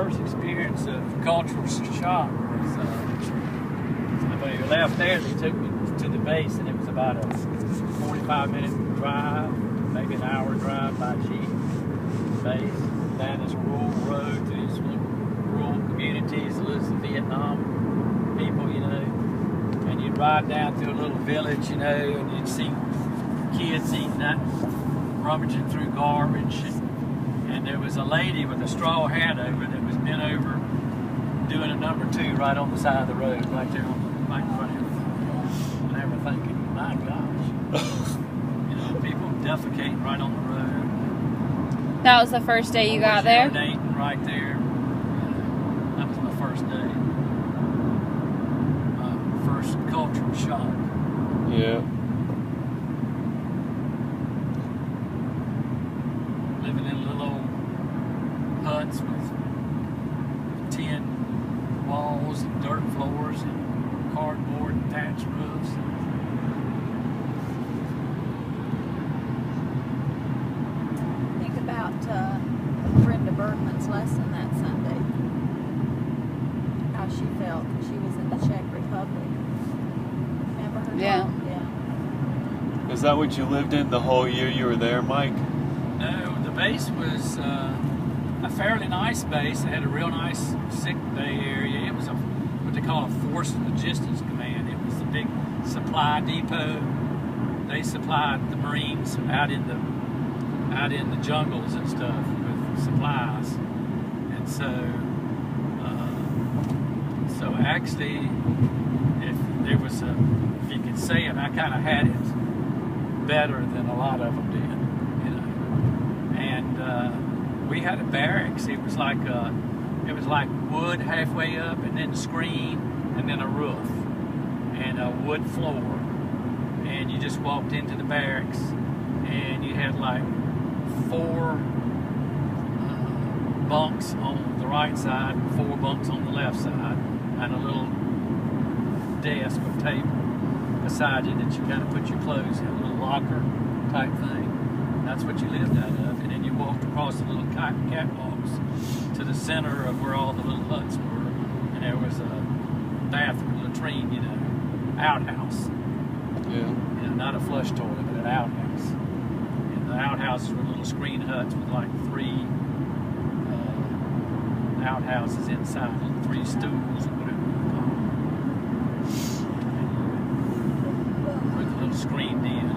first experience of cultural shock was when we left there. They took me to the base, and it was about a 45-minute drive, maybe an hour drive by jeep. Base down this rural road to these rural communities, lives the Vietnam people, you know. And you'd ride down through a little village, you know, and you'd see kids eating that, rummaging through garbage. And there was a lady with a straw hat over that was bent over doing a number 2 right on the side of the road, right there right in front of everything. And I were thinking, my gosh, you know, people defecating right on the road. That was the first day you got there? Urinating right there. That was my first day. My first cultural shock. Yeah. Living in little old huts with tin walls and dirt floors and cardboard and thatch roofs. Think about Brenda Bergman's lesson that Sunday. How she felt. She was in the Czech Republic. Remember her? Yeah. Talk? Yeah. Is that what you lived in the whole year you were there, Mike? No, the base was a fairly nice base. It had a real nice sick bay area. It was what they call a force logistics command. It was a big supply depot. They supplied the Marines out in the jungles and stuff with supplies. And so actually, if there was if you could say it, I kind of had it better than a lot of them did, you know. And we had a barracks. It was like wood halfway up, and then screen, and then a roof, and a wood floor. And you just walked into the barracks, and you had like 4 bunks on the right side, and 4 bunks on the left side, and a little desk or table beside you that you kind of put your clothes in, a little locker type thing. That's what you lived out of. And then you walked across the little catwalks to the center of where all the little huts were, and there was a bathroom, latrine, you know, outhouse. Yeah. You know, not a flush toilet, but an outhouse. And the outhouses were little screen huts with like 3 outhouses inside, 3 stools or whatever you call them. With a little screened in.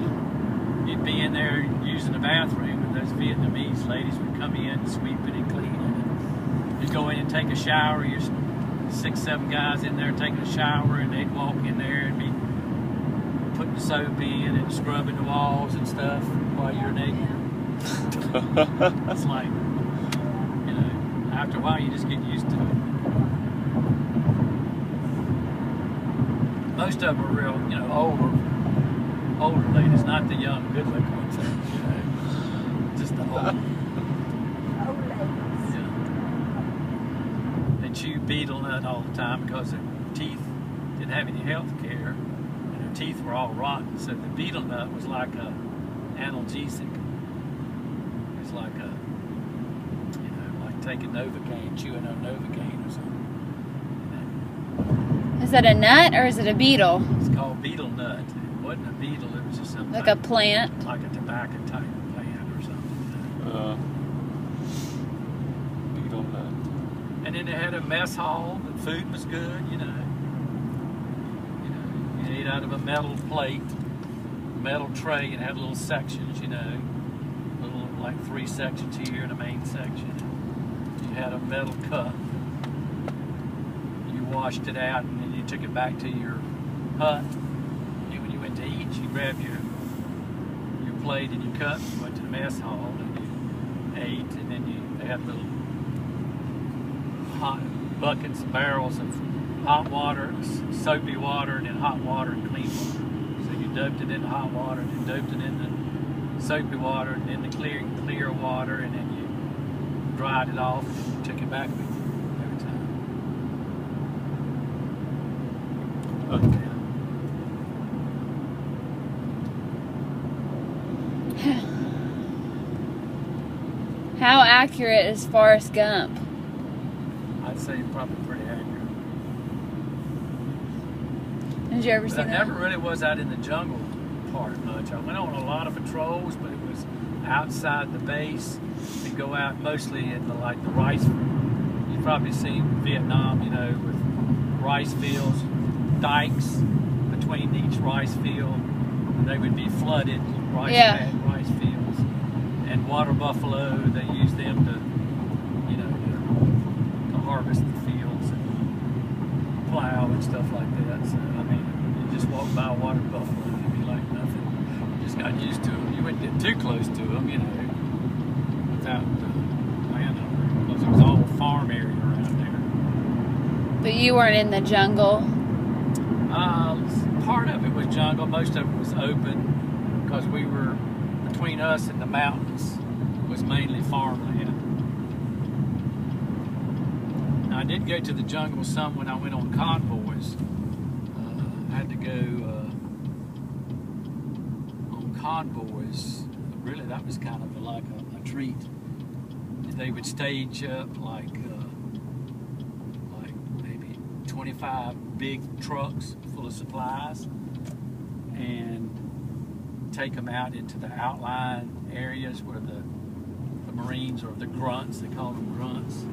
You'd be in there using the bathroom, and those Vietnamese ladies would come in, sweeping and cleaning. You'd go in and take a shower. You're 6, 7 guys in there taking a shower, and they'd walk in there and be putting soap in and scrubbing the walls and stuff while you're naked. It's like, you know, after a while you just get used to it. Most of them are real, you know, older ladies, not the young, good-looking ones, you know, just the old. Old ladies. Yeah. They chew betel nut all the time because their teeth didn't have any health care. Teeth were all rotten, so the betel nut was like a analgesic. It was like a, you know, like taking Novocaine, chewing on Novocaine or something. You know? Is that a nut or is it a beetle? It's called betel nut. It wasn't a beetle, it was just something Like a plant? like a tobacco type plant or something. You know? Betel nut. And then they had a mess hall. The food was good, you know. Ate out of a metal plate, metal tray, and had little sections, you know, little like 3 sections here and a main section. You had a metal cup. You washed it out, and then you took it back to your hut. And when you went to eat, you grabbed your plate and your cup. You went to the mess hall and you ate, and then they had little hot buckets and barrels of hot water, soapy water, and then hot water and clean water. So you dumped it in the hot water, and then dumped it in the soapy water, and then the clear water, and then you dried it off, and you took it back with you every time. How accurate is Forrest Gump? I'd say probably pretty accurate. Did you ever But see I that? never really was out in the jungle part much. I went on a lot of patrols, but it was outside the base and go out mostly in the rice. You've probably seen Vietnam, you know, with rice fields, dikes between each rice field, and they would be flooded Yeah. rice fields, and water buffalo. They use them to, you know, to harvest the fields and plow and stuff like that. So I mean, you just walk by a water buffalo and it'd be like nothing. You just got used to them. You wouldn't get too close to them, you know, without landowner, because it was all farm area around there. But you weren't in the jungle. Part of it was jungle, most of it was open, because we were between us and the mountains was mainly farmland. Now, I did go to the jungle some when I went on convoys. I had to go on convoys. Really, that was kind of like a treat. They would stage up like maybe 25 big trucks full of supplies and take them out into the outlying areas where the Marines, or the grunts, they call them grunts,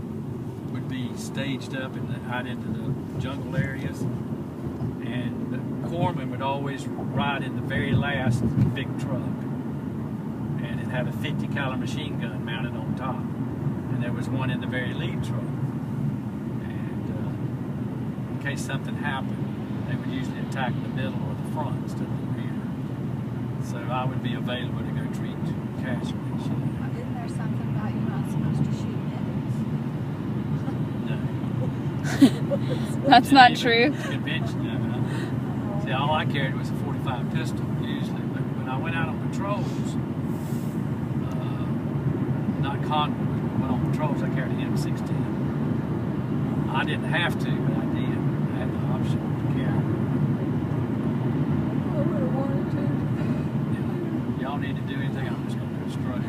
would be staged up out into the jungle areas. And the corpsman would always ride in the very last big truck, and it had a 50 caliber machine gun mounted on top, and there was one in the very lead truck. And in case something happened, they would usually attack the middle or the front instead of the rear. So I would be available to go treat casualties. You know. Isn't there something about you're not supposed to shoot enemies? No. That's not true. Convention, no. See, all I carried was a 45 pistol usually, but when I went out on patrols, not convoys, but went on patrols, I carried an M16. I didn't have to, but I did. I had the option to carry. I would have wanted to. Yeah. Y'all need to do anything, I'm just going to go straight.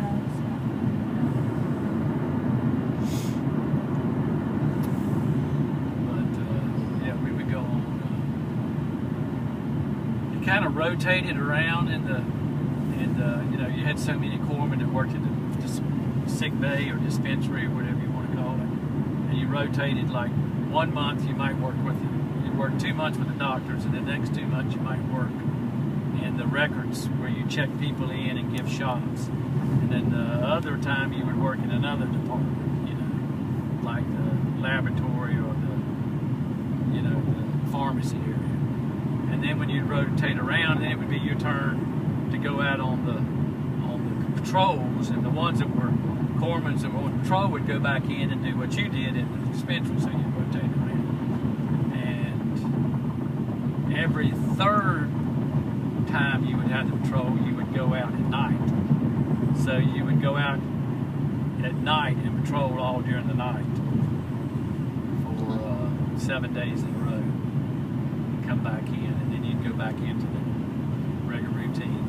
But yeah, we would go on. It kind of rotated around in the, you know, you had so many corpsmen that worked in the sick bay or dispensary or whatever you want to call it, and you rotated like 1 month you might work with, you'd work 2 months with the doctors, and the next 2 months you might work in the records where you check people in and give shots, and then the other time you would work in another department, you know, like the laboratory or the, you know, the pharmacy area. And then when you'd rotate around, then it would be your turn to go out on the patrols, and the ones that were corpsmen that were on patrol would go back in and do what you did in the dispensary, so you rotate around. And every third time you would have the patrol, you would go out at night. So you would go out at night and patrol all during the night for 7 days in a row. And come back in, and then you'd go back into the regular routine.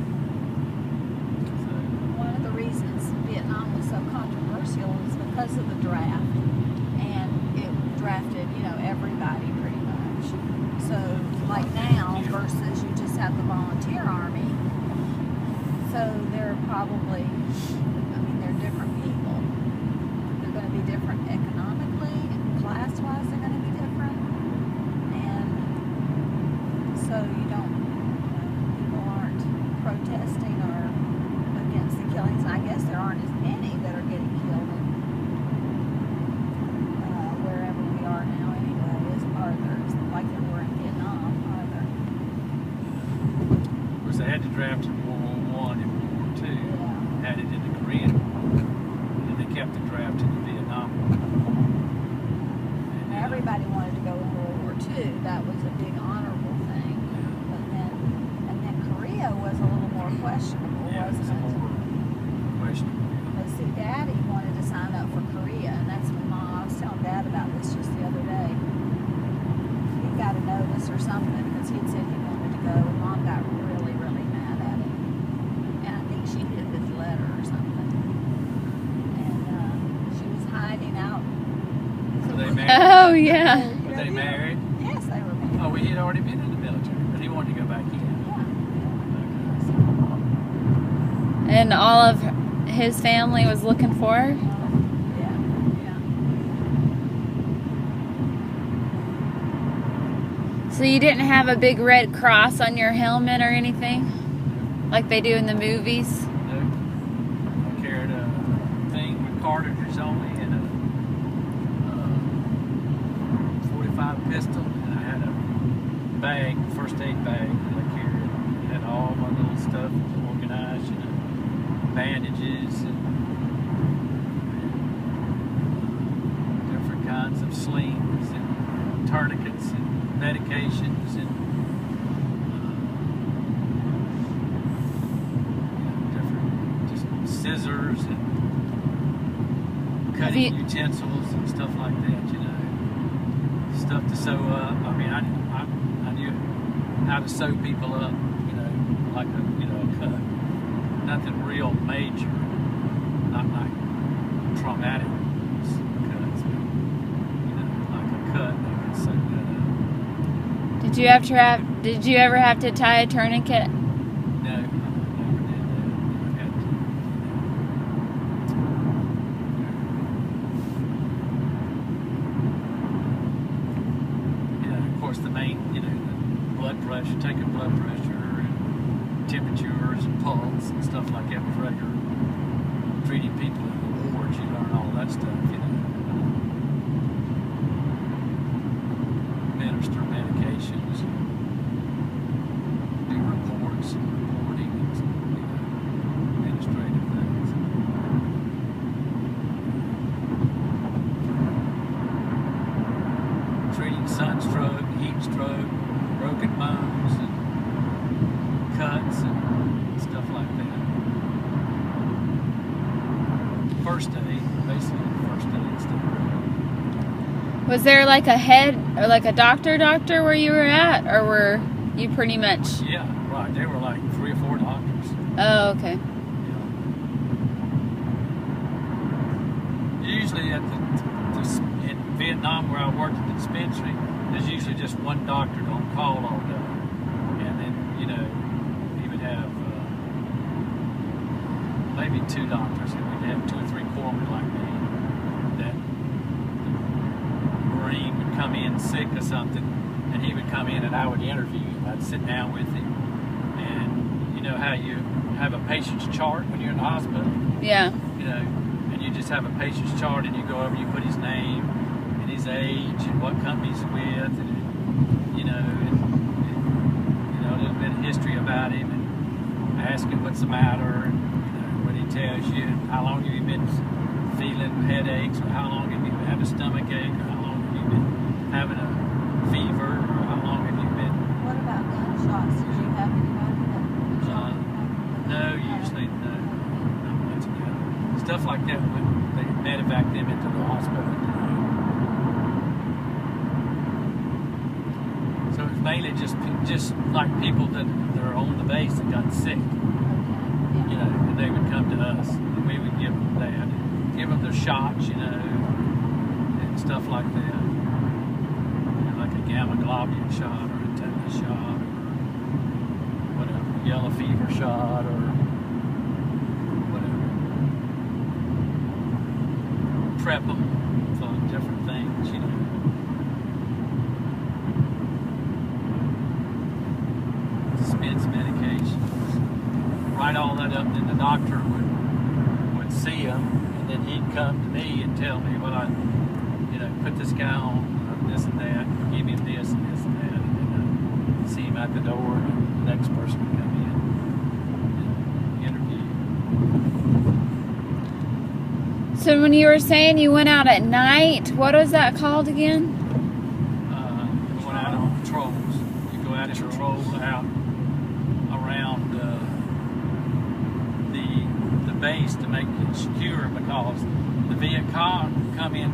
One of the reasons Vietnam was so controversial is because of the draft, and it drafted, you know, everybody pretty much. So, like now versus you just have the volunteer army. So they're probably, I mean, they're different people. They're going to be different economically, and class-wise, they're going to be different. And so you don't, people aren't protesting or against the killings. And I guess there aren't as many that are getting killed in wherever we are now anyway, are there, like there were in Vietnam, are there? Of course, they had to draft in World War I and World War II. Yeah. Had it in the Korean War, and then they kept the draft in the Vietnam War. Oh, yeah. Were they married? Yes, they were married. Oh, we had already been in the military, but he wanted to go back in. Yeah. And all of his family was looking for her? Yeah. Yeah. So you didn't have a big red cross on your helmet or anything? Like they do in the movies? No. I carried a thing with cartridges only and a 45 pistol, and I had a bag, first aid bag that I carried. It had all my little stuff organized, you know, bandages and different kinds of slings and tourniquets and medications and scissors and cutting utensils and stuff like that, you know. Stuff to sew up. I mean, I knew how to sew people up, you know, like a cut. Nothing real major, not like traumatic cuts, but, you know, like a cut, they can sew that up. Did you ever have to tie a tourniquet? No, I never did that. I had to. Of course, the main, the blood pressure, taking blood pressure and temperatures and pulse and stuff like that was regular. Treating people in the wards, you learn all that stuff, Administer medications, do reports and reporting and, administrative things. Treating sunstroke, heat stroke, broken bones, and cuts and stuff like that. First aid, basically first aid stuff. Was there like a head or like a doctor where you were at, or were you pretty much? Yeah, right. There were like 3 or 4 doctors. Oh, okay. Usually in Vietnam, where I worked at the dispensary, there's usually just one doctor on call all day, and then he would have maybe 2 doctors, and we'd have 2 or 3 corpsmen like me. That Marine would come in sick or something, and he would come in, and I would interview him. I'd sit down with him, and you know how you have a patient's chart when you're in the hospital. Yeah. And you just have a patient's chart, and you go over, you put his name and his age and what company he's with, and a little bit of history about him, and ask him what's the matter, and what he tells you, and how long have you been feeling headaches, or how long have you had a stomach ache, or how long have you been having a fever, or how long have you been. What about gunshots? Did you have anybody that shot? No, usually no, not much of that. Stuff like that, when they medevac them into the hospital. So it's mainly just like people that are on the base that got sick, and they would come to us, and we would give them their shots, and stuff like that, like a gamma globulin shot or a tetanus shot or whatever, yellow fever shot or whatever. Prep them for different things, Dispense medications, write all that up, and then the doctor would see him, and then he'd come to me and tell me, well, I put this guy on this and that, give him this and this and that, and then I'd see him at the door, and the next person would come in and interview. So when you were saying you went out at night, what was that called again? Going out on patrols. You go out and patrol out around the base to make it secure, because the Viet Cong come in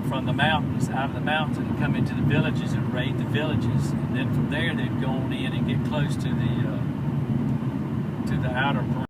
from the mountains, out of the mountains, and come into the villages and raid the villages, and then from there they'd go on in and get close to the outer perimeter.